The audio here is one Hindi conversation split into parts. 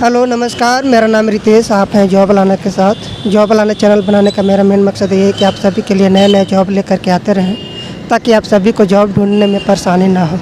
हेलो नमस्कार, मेरा नाम रितेश। आप हैं जॉब लाना के साथ। जॉब लाना चैनल बनाने का मेरा मेन मकसद ये है कि आप सभी के लिए नए नए जॉब लेकर के आते रहें, ताकि आप सभी को जॉब ढूंढने में परेशानी ना हो।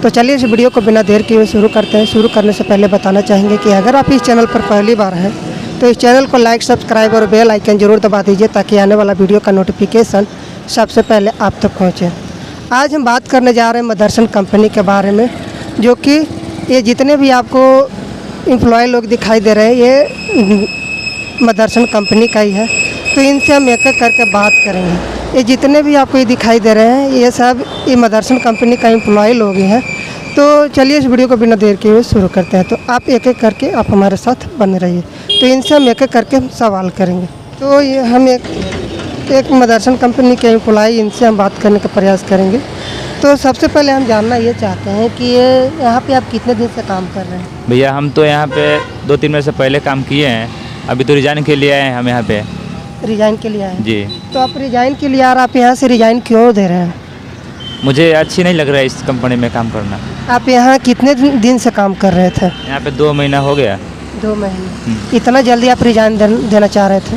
तो चलिए इस वीडियो को बिना देर किए शुरू करते हैं। शुरू करने से पहले बताना चाहेंगे कि अगर आप इस चैनल पर पहली बार हैं तो इस चैनल को लाइक, सब्सक्राइब और बेल आइकन ज़रूर दबा दीजिए, ताकि आने वाला वीडियो का नोटिफिकेशन सबसे पहले आप तक पहुँचे। आज हम बात करने जा रहे हैं मदरसन कंपनी के बारे में, जो कि ये जितने भी आपको एम्प्लॉय लोग दिखाई दे रहे हैं ये मदरसन कंपनी का ही है। तो इनसे हम एक एक करके बात करेंगे। ये जितने भी आपको ये दिखाई दे रहे हैं ये सब ये मदरसन कंपनी का एम्प्लॉय लोग ही हैं। तो चलिए इस वीडियो को बिना देर किए हुए शुरू करते हैं। तो आप एक एक करके आप हमारे साथ बने रहिए। तो इनसे हम एक एक करके सवाल करेंगे। तो ये हम एक मदरसन कंपनी के एम्प्लॉय, इनसे हम बात करने का प्रयास करेंगे। तो सबसे पहले हम जानना ये चाहते हैं कि ये यहाँ पे आप कितने दिन से काम कर रहे हैं? भैया हम तो यहाँ पे 2-3 महीने से पहले काम किए हैं, अभी तो रिजाइन के लिए आए हैं हम यहाँ पे। रिजाइन के लिए आए हैं? जी। तो आप रिजाइन के लिए आप यहाँ से रिजाइन क्यों दे रहे हैं? मुझे अच्छी नहीं लग रहा है इस कंपनी में काम करना। आप यहाँ कितने दिन से काम कर रहे थे? यहाँ पे 2 महीना हो गया। 2 महीने? इतना जल्दी आप रिजाइन देना चाह रहे थे?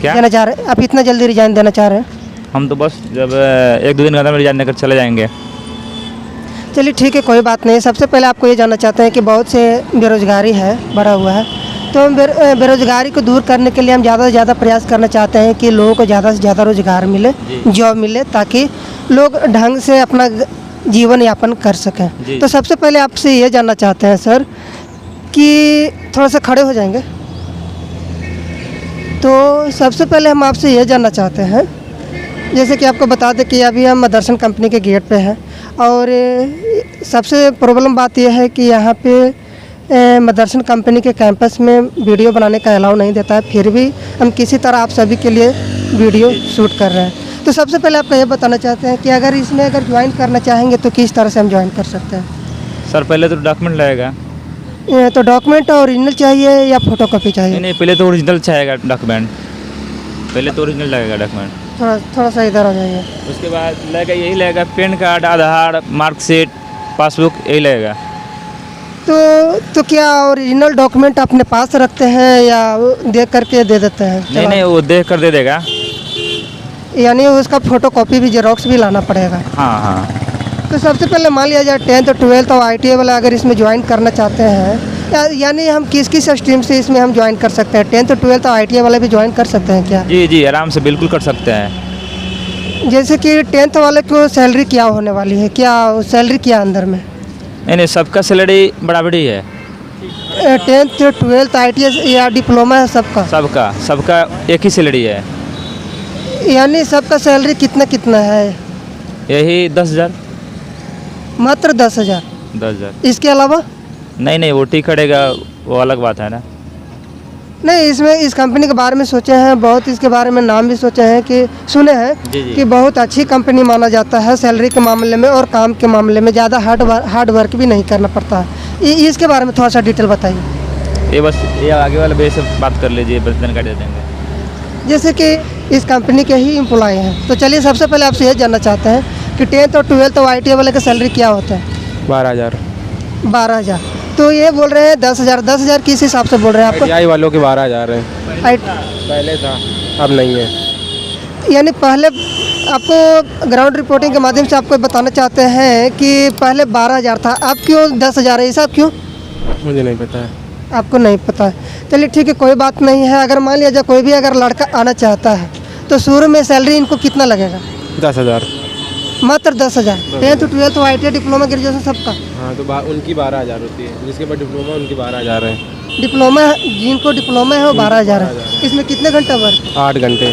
क्या देना चाह रहे? आप इतना जल्दी रिजाइन देना चाह रहे हैं? हम तो बस जब 1-2 दिन के अंदर रिजाइन देकर चले जाएंगे। चलिए ठीक है, कोई बात नहीं। सबसे पहले आपको ये जानना चाहते हैं कि बहुत से बेरोज़गारी है, बढ़ा हुआ है। तो बेरोज़गारी को दूर करने के लिए हम ज़्यादा से ज़्यादा प्रयास करना चाहते हैं कि लोगों को ज़्यादा से ज़्यादा रोज़गार मिले, जॉब मिले, ताकि लोग ढंग से अपना जीवन यापन कर सकें। तो सबसे पहले आपसे ये जानना चाहते हैं सर कि थोड़ा सा खड़े हो जाएंगे। तो सबसे पहले हम आपसे ये जानना चाहते हैं, जैसे कि आपको बता दें कि अभी हम मदरसन कंपनी के गेट पे हैं, और सबसे प्रॉब्लम बात यह है कि यहाँ पे मदरसन कंपनी के कैंपस में वीडियो बनाने का अलाउ नहीं देता है। फिर भी हम किसी तरह आप सभी के लिए वीडियो शूट कर रहे हैं। तो सबसे पहले आपको ये बताना चाहते हैं कि अगर इसमें ज्वाइन करना चाहेंगे तो किस तरह से हम ज्वाइन कर सकते हैं? सर पहले तो डॉक्यूमेंट लगेगा। तो डॉक्यूमेंट ओरिजिनल चाहिए या फोटोकॉपी चाहिए? नहीं, पहले तो ओरिजिनल चाहिएगा डॉक्यूमेंट। पहले तो ओरिजिनल लगेगा डॉक्यूमेंट। थोड़ा सा इधर हो जाइए। उसके बाद लगेगा यही लगेगा पैन कार्ड, आधार, मार्कशीट, पासबुक, यही लगेगा। तो क्या ओरिजिनल डॉक्यूमेंट अपने पास रखते हैं या देख करके दे देते हैं? नहीं, वो देख कर दे देगा। यानी उसका फोटोकॉपी भी, जेरोक्स भी लाना पड़ेगा? हाँ। तो सबसे पहले मान लिया जाए 10th और 12th और ITA वाला अगर इसमें ज्वाइन करना चाहते हैं, यानी हम किस स्ट्रीम से इसमें हम ज्वाइन कर सकते हैं? 10th और 12th और ITA वाला भी ज्वाइन कर सकते हैं क्या? जी, आराम से बिल्कुल कर सकते हैं। जैसे कि 10th वाले को सैलरी क्या होने वाली है? क्या सैलरी क्या अंदर में? नहीं, सबका सैलरी बराबरी है। 10th, 12th, ITA या डिप्लोमा है सबका एक ही सैलरी है। यानी सबका सैलरी कितना है? यही 10,000। मात्र 10,000? 10,000। इसके अलावा नहीं, वो टी कटेगा, वो अलग बात है ना। नहीं, इसमें इस कंपनी के बारे में सोचे हैं बहुत, इसके बारे में नाम भी सोचे हैं कि सुने हैं कि बहुत अच्छी कंपनी माना जाता है सैलरी के मामले में, और काम के मामले में ज़्यादा हार्ड वर्क भी नहीं करना पड़ता है। इसके बारे में थोड़ा सा डिटेल बताइए। ये आगे वाले बेस से बात कर लीजिए, बस जानकारी दे देंगे। जैसे कि इस कंपनी के ही एम्प्लॉय हैं, तो चलिए सबसे पहले आपसे ये जानना चाहते हैं कि 10th और 12th और ITA वाले का सैलरी क्या होता है? 12,000। 12,000? तो ये बोल रहे हैं 10,000। 10,000 किस हिसाब से बोल रहे हैं आपको? ITI वालों के 12,000 है। पहले था, अब नहीं है। यानी पहले आपको ग्राउंड रिपोर्टिंग के माध्यम से आपको बताना चाहते हैं कि पहले 12,000 था, अब क्यों 10,000 है? ये सब क्यों? मुझे नहीं पता है। आपको नहीं पता है? चलिए ठीक है, कोई बात नहीं है। अगर मान लिया जाए कोई भी अगर लड़का आना चाहता है तो शुरू में सैलरी इनको कितना लगेगा? 10,000। मात्र 10,000? 10th, 12th, ITA, diploma, graduation सबका? हाँ, तो उनकी 12,000 होती है। जिसके पास डिप्लोमा उनकी 12,000 है। डिप्लोमा, जिनको डिप्लोमा है वो 12,000 है। इसमें कितने घंटे वर्क? 8 घंटे।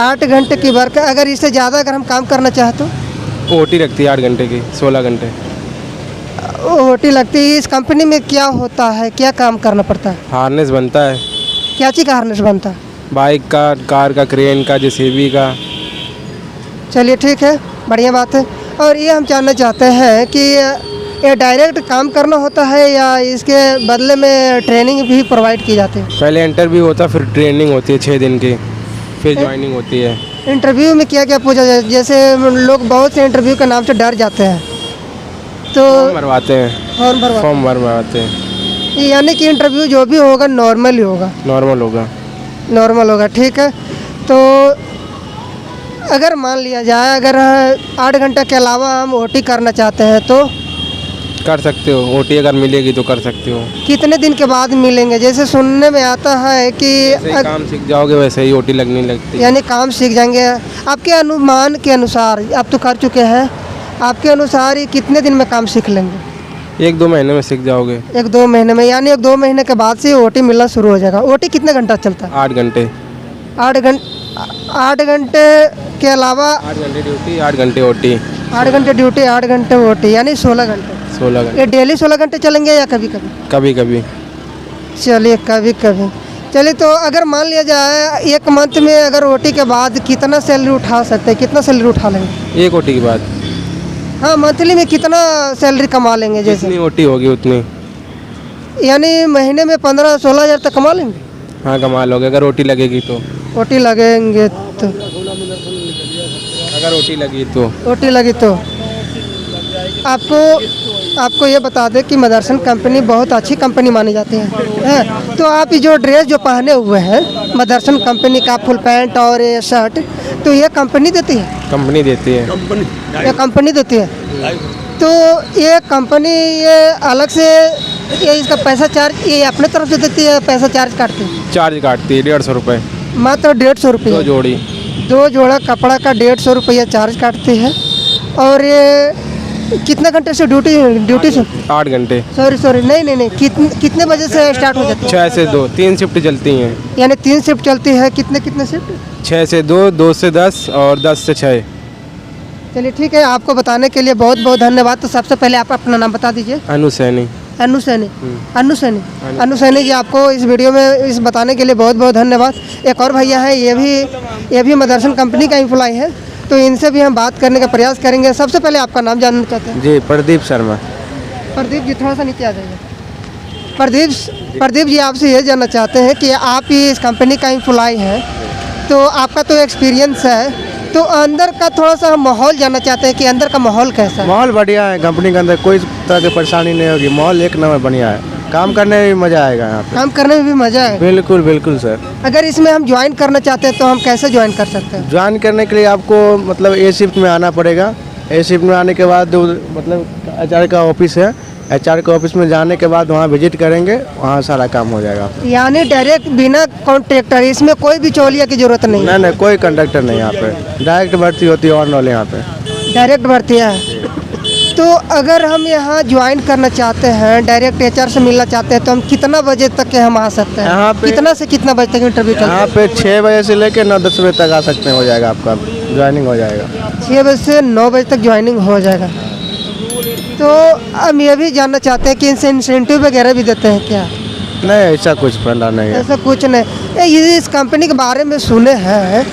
8 घंटे की वर्क। अगर इससे ज़्यादा अगर हम काम करना चाहें तो? OT रखती है 8 घंटे की, 16 घंटे। OT लगती है। इस कंपनी में क्या होता है, क्या काम करना पड़ता है? हार्नेस बनता है। क्या चीज़ का हार्नेस बनता है? बाइक का, कार का, क्रेन का, JCB का। चलिए ठीक है, बढ़िया बात है। और ये हम जानना चाहते हैं कि ये डायरेक्ट काम करना होता है या इसके बदले में ट्रेनिंग भी प्रोवाइड की जाती है? पहले इंटरव्यू होता है, फिर ट्रेनिंग होती है 6 दिन की, फिर ज्वाइनिंग होती है। इंटरव्यू में क्या क्या पूछा जाए? जैसे लोग बहुत से इंटरव्यू के नाम से डर जाते हैं, तो फॉर्म भरवाते हैं। फॉर्म भरवाते हैं। यानी कि इंटरव्यू जो भी होगा नॉर्मल ही होगा। नॉर्मल होगा। नॉर्मल होगा, ठीक है। तो अगर मान लिया जाए, अगर 8 घंटे के अलावा हम ओटी करना चाहते हैं तो कर सकते हो, ओटी अगर मिलेगी तो कर सकते हो। कितने दिन के बाद मिलेंगे? जैसे सुनने में आता है कि जैसे ही काम सीख जाओगे वैसे ही ओटी लगने लगती। यानी काम सीख जाएंगे। आपके अनुमान के अनुसार, आप तो कर चुके हैं, आपके अनुसार ये कितने दिन में काम सीख लेंगे? 1-2 महीने में सीख जाओगे। 1-2 महीने में, यानी 1-2 महीने के बाद से ओटी मिलना शुरू हो जाएगा। ओटी कितने घंटा चलता है? 8 घंटे। 8 घंटे के अलावा 8 घंटे ड्यूटी, 8 घंटे ओटी। 8 घंटे ड्यूटी, 8 घंटे ओटी, यानी 16 घंटे। 16 घंटे। ये डेली 16 घंटे चलेंगे या कभी कभी? कभी कभी। चलिए, कभी कभी। चलिए, तो अगर मान लिया जाए 1 मंथ में अगर ओटी के बाद कितना सैलरी उठा सकते हैं, कितना सैलरी उठा लेंगे? 1 ओटी के बाद हाँ, मंथली में कितना सैलरी कमा लेंगे? जैसे जितनी ओटी होगी उतनी। यानी महीने में 15-16 हज़ार तक कमा लेंगे? हाँ, कमा लोगे अगर ओटी लगेगी तो। ओटी लगेंगे तो? अगर ओटी लगी तो। ओटी लगी तो आपको ये बता दें कि मदरसन कंपनी बहुत अच्छी कंपनी मानी जाती है। तो आप ये जो ड्रेस जो पहने हुए हैं मदरसन कंपनी का, फुल पैंट और ये शर्ट, तो ये कंपनी देती है? कंपनी देती है। ये कंपनी देती है। तो ये कंपनी ये अलग से ये इसका पैसा चार्ज ये अपने तरफ से देती है, पैसा चार्ज काटती है? चार्ज काटती है 150 रुपये। मात्र 150 रुपये? 2 जोड़ी। 2 जोड़ा कपड़ा का 150 रुपया चार्ज काटती है। और ये कितने घंटे से ड्यूटी से? 8 घंटे। सॉरी, नहीं, कितने बजे से स्टार्ट हो जाती है? 6 से 2, 3 शिफ्ट चलती हैं। यानी 3 शिफ्ट चलती है। कितने शिफ्ट? 6 से 2, 2 से 10 और 10 से 6। चलिए, ठीक है। आपको बताने के लिए बहुत बहुत धन्यवाद। तो सबसे पहले आप अपना नाम बता दीजिए। अनु सैनी। अनु सैनी जी, आपको इस वीडियो में इस बताने के लिए बहुत बहुत धन्यवाद। एक और भैया हैं, ये भी मदरसन कंपनी का एम्प्लॉय है, तो इनसे भी हम बात करने का प्रयास करेंगे। सबसे पहले आपका नाम जानना चाहते हैं? जी, प्रदीप शर्मा। प्रदीप जी, थोड़ा सा नीचे आ जाइए। प्रदीप जी, आपसे ये जानना चाहते हैं कि आप ही इस कंपनी का एम्प्लॉय हैं, तो आपका तो एक्सपीरियंस है, तो अंदर का थोड़ा सा हम माहौल जानना चाहते हैं कि अंदर का माहौल कैसा है? माहौल बढ़िया है। कंपनी के अंदर कोई तरह की परेशानी नहीं होगी। माहौल एक नंबर बढ़िया है। काम करने में भी मज़ा आएगा यहाँ पे। काम करने में भी मज़ा है? बिल्कुल बिल्कुल सर। अगर इसमें हम ज्वाइन करना चाहते हैं तो हम कैसे ज्वाइन कर सकते हैं? ज्वाइन करने के लिए आपको मतलब ए शिफ्ट में आना पड़ेगा। ए शिफ्ट में आने के बाद मतलब HR का ऑफिस है, HR के ऑफिस में जाने के बाद वहाँ विजिट करेंगे, वहाँ सारा काम हो जाएगा। यानी डायरेक्ट बिना कॉन्ट्रैक्टर, इसमें कोई भी चोलिया की जरूरत नहीं? नहीं, कोई कंडक्टर नहीं यहाँ पे। डायरेक्ट भर्ती होती है ऑन रोल यहाँ पे। डायरेक्ट भर्ती है। तो अगर हम यहाँ ज्वाइन करना चाहते हैं, डायरेक्ट HR से मिलना चाहते हैं, तो हम कितना बजे तक के हम आ सकते हैं? यहाँ पे कितना से कितना बजे तक इंटरव्यू चलता है? यहाँ पे 6 बजे से लेकर 9-10 बजे तक आ सकते हैं, हो जाएगा आपका ज्वाइनिंग हो जाएगा। 6 बजे से 9 बजे तक ज्वाइनिंग हो जाएगा। तो हम ये भी जानना चाहते हैं कि इनसे इंसेंटिव वगैरह भी देते हैं क्या? नहीं, ऐसा कुछ फंडा नहीं है। ऐसा कुछ नहीं। ये इस कंपनी के बारे में सुने हैं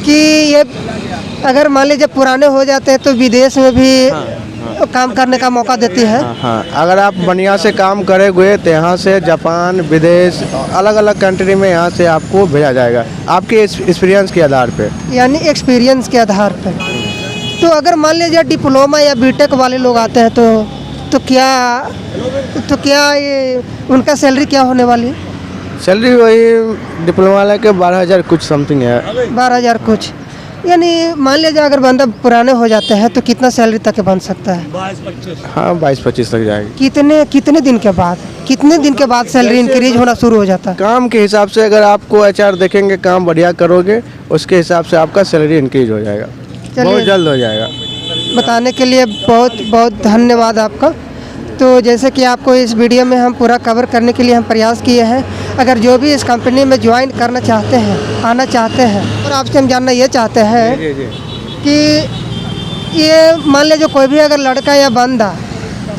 कि ये अगर मान लीजिए पुराने हो जाते हैं तो विदेश में भी काम करने का मौका देती है? हाँ, अगर आप बढ़िया से काम करेंगे तो यहाँ से जापान, विदेश, अलग अलग कंट्री में यहाँ से आपको भेजा जाएगा आपके एक्सपीरियंस के आधार पे। यानी एक्सपीरियंस के आधार पे। तो अगर मान लीजिए डिप्लोमा या बीटेक वाले लोग आते हैं तो क्या ये उनका सैलरी क्या होने वाली है? सैलरी वही डिप्लोमा वाले के 12,000 कुछ समथिंग है। 12,000 कुछ। यानी मान लीजिए अगर बंदा पुराने हो जाते हैं तो कितना सैलरी तक बन सकता है? 22-25। हाँ, 22-25 तक जाएगी। कितने दिन के बाद सैलरी इंक्रीज होना शुरू हो जाता है? काम के हिसाब से अगर आपको HR देखेंगे, काम बढ़िया करोगे, उसके हिसाब से आपका सैलरी इंक्रीज हो जाएगा। बहुत जल्द हो जाएगा। बताने के लिए बहुत बहुत धन्यवाद आपका। तो जैसे कि आपको इस वीडियो में हम पूरा कवर करने के लिए हम प्रयास किए हैं। अगर जो भी इस कंपनी में ज्वाइन करना चाहते हैं, आना चाहते हैं, और आपसे हम जानना ये चाहते हैं कि ये मान लीजिए कोई भी अगर लड़का या बंदा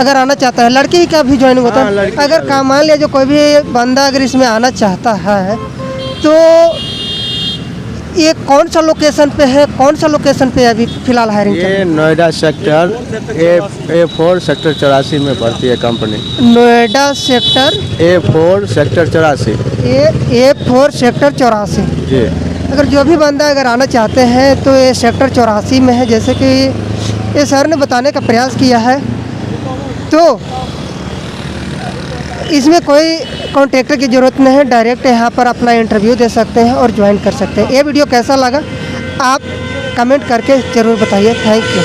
अगर आना चाहता है, लड़की का भी ज्वाइनिंग होता है? अगर मान लीजिए कोई भी बंदा अगर इसमें आना चाहता है तो ये कौन सा लोकेशन पे है अभी फिलहाल हायरिंग? ये नोएडा सेक्टर A4 सेक्टर 84 में पड़ती है company. Noida sector A4 sector 84। A4 sector 84 जी। अगर जो भी बंदा अगर आना चाहते हैं तो ये सेक्टर 84 में है, जैसे कि ये सर ने बताने का प्रयास किया है। तो इसमें कोई कॉन्ट्रैक्टर की ज़रूरत नहीं है, डायरेक्ट यहाँ पर अपना इंटरव्यू दे सकते हैं और ज्वाइन कर सकते हैं। ये वीडियो कैसा लगा आप कमेंट करके ज़रूर बताइए। Thank you.